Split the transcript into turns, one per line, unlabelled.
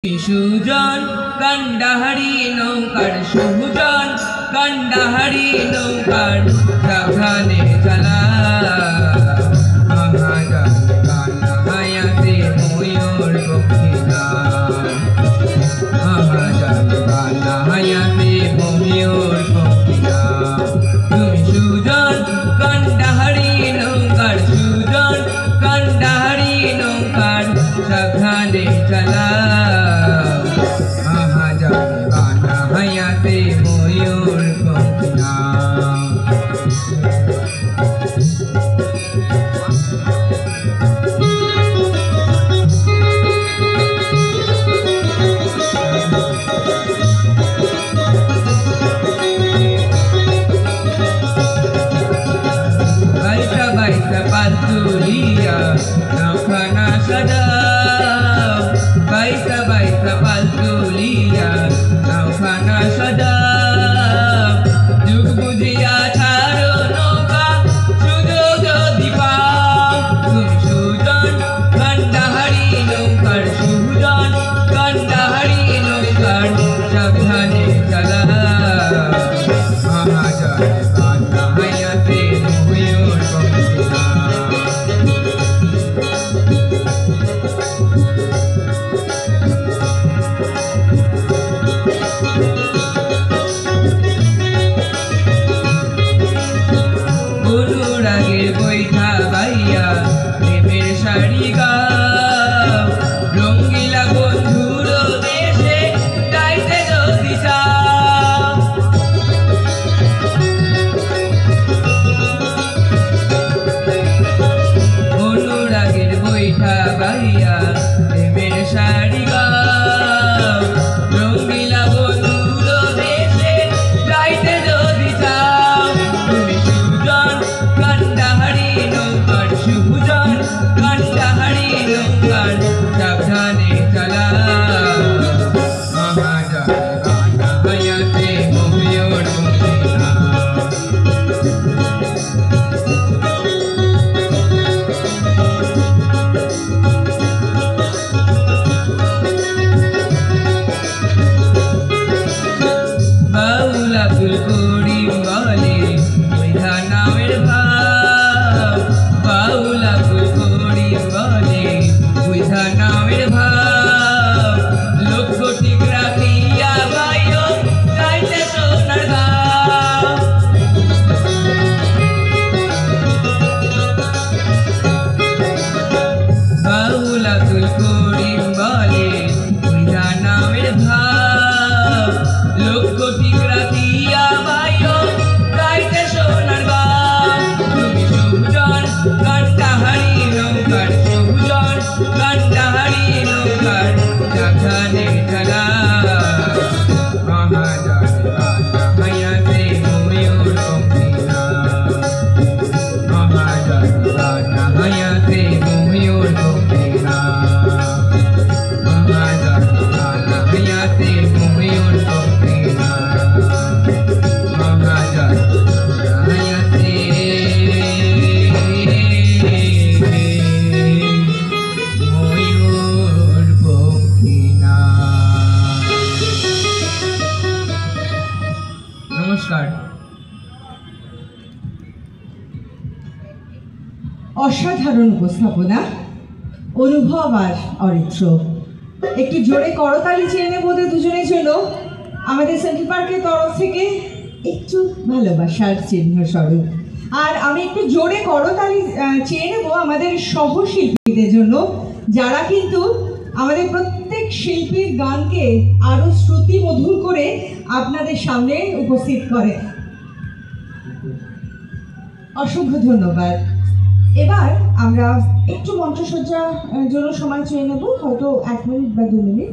সুজন কান্ডাহারি নৌকার সুজন কান্ডাহারি নৌকার সাবধানে চালা মহাজন কান্ডাহায়াতে ময়ূর পক্ষীরা মহাজন কান্ডাহায়াতে ময়ূর পক্ষীরা তুমি সুজন কান্ডাহারি নৌকার সুজন কান্ডাহারি নৌকার সাবধানে চালা হায়াতে ময়ূর পক্ষীরা বাইসা বাইসা পালতুলিয়া নৌখানা সদা বাইসা বাইসা পালতুলিয়া নৌখানা সদা যুগ বুঝিয়া ছাড়ো নৌকা সুযোগ যদি পাও তুমি সুজন কান্ডাহারি নৌকার সুজন কান্ডাহারি নৌকার সাবধানে চালা মহাজন কান্ডাহায়াতে ময়ূর পক্ষীরা অনুরাগে বৈঠা বাইয়া প্রেমের শাড়ি গাও রঙ্গিলা বন্ধুর দেশে যাইতে যদি চাও অনুরাগের বৈঠা বাইয়া প্রেমের শাড়ি গাও রঙ্গিলা বন্ধুর দেশে যাইতে যদি চাও তুমি সুজন কান্ডাহারি নৌকার সুজন কান্ডাহারি নৌকার সাবধানে চালা মহাজন কান্ডাহায়াতে ময়ূর পক্ষীরা বাউলা ফুল করি বলে বৈধা নামের ভাব বাউলা ফুল করি বলে বৈধা নামের ভাব লক্ষ্য ঠিক রাখিয়া বাইও যাইতে সোনার গাঁও বাউলা ফুল করি বলে বৈধা নামের ভাব লক্ষ্য ঠিক রাখিয়া বাইও যাইতে সোনার গাঁও তুমি সুজন কান্ডাহারি নৌকার সুজন কান্ডাহারি নৌকার সাবধানে চালা মহাজন কান্ডাহায়াতে ময়ূর পক্ষীরা মহাজন কান্ডাহায়াতে ময়ূর পক্ষীরা মহাজন কান্ডাহায়াতে ময়ূর পক্ষীরা মহাজন কান্ডাহায়াতে ময়ূর পক্ষীরা। নমস্কার।
অসাধারণ উপস্থাপনা, অনুভব আর অরিত্র। একটু জোরে করতালি চেয়ে নেব ওদের দুজনের জন্য আমাদের সেন্ট্রাল পার্কের তরফ থেকে একটু ভালোবাসার চিহ্ন স্বরূপ। আর আমি একটু জোরে করতালি চেয়ে নেব আমাদের সহশিল্পীদের জন্য যারা কিন্তু আমাদের প্রত্যেক শিল্পীর গানকে আরও শ্রুতিমধুর করে আপনাদের সামনে উপস্থিত করে। অসংখ্য ধন্যবাদ। এবার আমরা একটু মঞ্চসজ্জার জন্য সময় চেয়ে নেব, হয়তো 1 মিনিট বা 2 মিনিট।